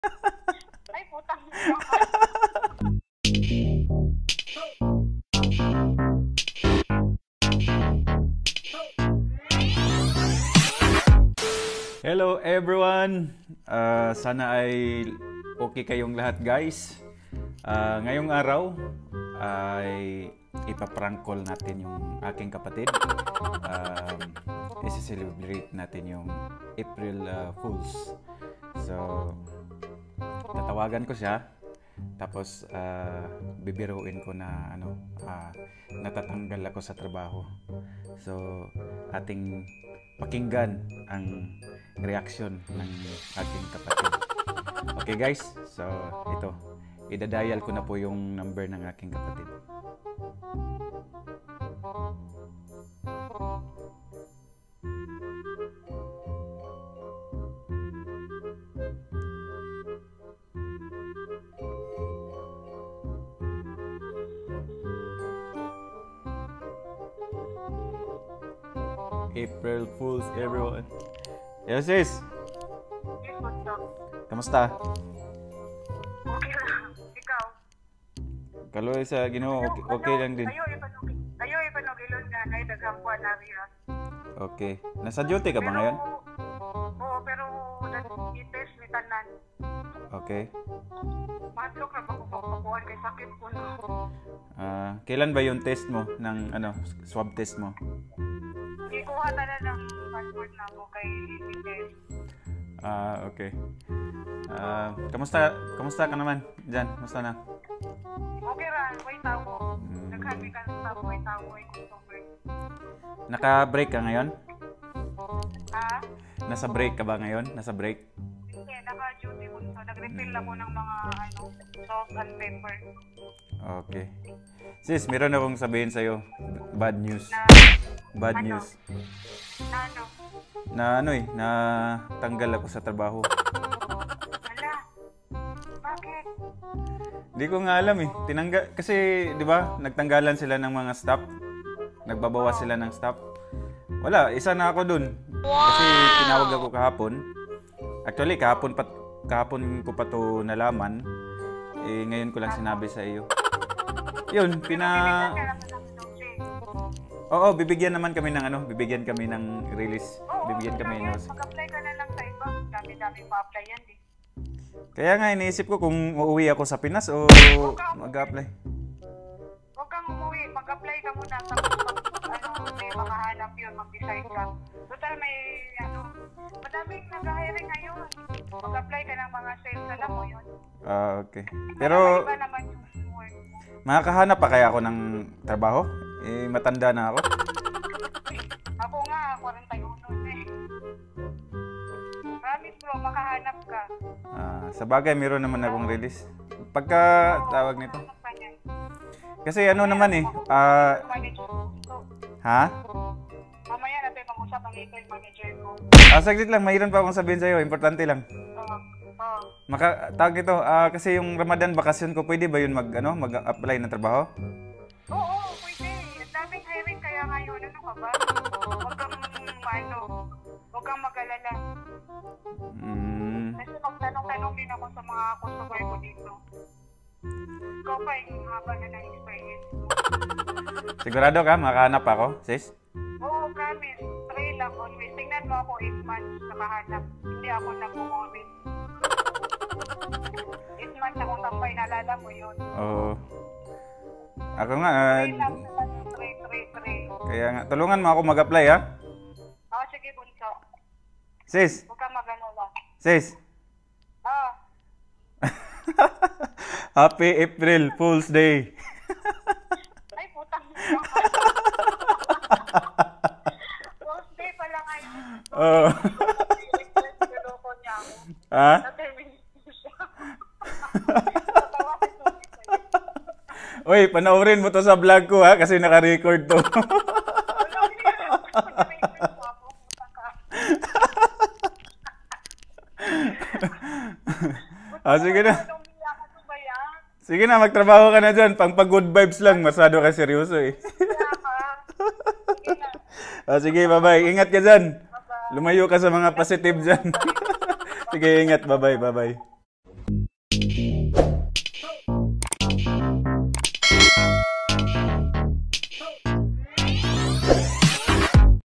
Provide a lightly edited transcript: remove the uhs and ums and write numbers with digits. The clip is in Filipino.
Ay, putang. Hello everyone! Sana ay okay kayong lahat guys. Ngayong araw ay ipaprank call natin yung aking kapatid. Isi-celebrate natin yung April Fools. So, tatawagan ko siya. Tapos, bibiruin ko na natatanggal ako sa trabaho. So, ating pakinggan ang reaction ng ating kapatid. Okay guys, so ito, idadial ko na po yung number ng aking kapatid. April Fools everyone. Yes, sis. Yes, what's up? Kamusta? Okay lang. Ikaw? Kaloy sa Ginoo, okay lang din. Ayo ipanogilon nga na daghang buwan na riya. Okay. Nasa duty ka ba ngayon? Oo, pero i-test ni tanan. Okay. Madlok na pagkukuhan kay sakit ko no. Kailan ba yung test mo ng swab test mo? Ikuha tanan ng passport na ako kay i-test. Okay. Kamusta ka naman? Diyan, kamusta na? Okay ra, way tawo. Naghabi ka sa way tawo ay customer. Naka-break ka ngayon? Ha? Nasa break ka ba ngayon? Nasa break? Hindi, naka-duty ko. So, nag-refill ako ng mga salt and pepper. Okay. Sis, meron akong sabihin sa'yo. Bad news. Bad news. Na tanggal ako sa trabaho. Wala. Bakit? Hindi ko nga alam eh. Kasi, di ba, nagtanggalan sila ng mga staff. Nagbabawas sila ng staff. Wala, isa na ako dun. Kasi tinawag ako kahapon. Actually, kahapon ko pa to nalaman. Ngayon ko lang sinabi sa iyo. Yun, Oo, bibigyan kami ng release. Bibigyan kami ng mag-apply ka na lang sa iba. Dami-dami pa-apply yan eh. Kaya nga iniisip ko kung uuwi ako sa Pinas o mag-apply. Huwag kang umuwi, mag-apply ka muna. Tapos may makahanap yun, mag-decide ka. Total madaming nag-hiring ngayon. Mag-apply ka ng mga sales, alam mo yun. Okay. Pero, iba naman yung work mo. makakahanap pa kaya ako ng trabaho? Matanda na ako. Ako nga, 41 eh. Promise bro, makahanap ka. Sa bagay, meron naman akong release. Pagka tawag nito. Kasi naman eh. Ha? Mamaya natin mag-usap ang email manager ko. Saglit lang, mayroon pa akong sabihin sa'yo. Importante lang. Tawag nito, kasi yung Ramadan bakasyon ko, pwede ba yun mag-apply ng trabaho? Oo, pwede. Ang daming hiring kaya ngayon. Ano ka ba? Huwag kang mag-alala. Kasi magtanong-tanong din ako sa mga customer ko dito. Ikaw pa yung haba na na-experience mo. Sigurado ka, makahanap ako, sis? Oo, promise. Try lang always. Tingnan mo ako 8 months nakahanap. Hindi ako nag-comment. 8 months akong tambay, nalala mo yun. Oo. Ako nga, Try lang. Try. kaya nga, tulungan mo ako mag-apply ha? Oo, sige, bunso. Sis! Huwag kang mag-alala. Sis! Oo. Happy April Fool's Day! Ay, putang. First day pa lang ngayon. Oo. Niloko niya ako. Ha? Na-terminate siya. Natawa si Tony sa'yo. Uy, panoorin mo to sa vlog ko ha, kasi naka-record to. Wala, hindi ka na. Nag-terminate mo ako. Putang ka. Sige na. Anong niya ka to ba yan? Sige na, magtrabaho ka na dyan. Pang good vibes lang, masyado ka seryoso eh. Kaya ka. Sige na. Sige, bye-bye. Ingat ka dyan. Bye-bye. Lumayo ka sa mga positive dyan. Sige, ingat. Bye-bye, bye-bye. Bye.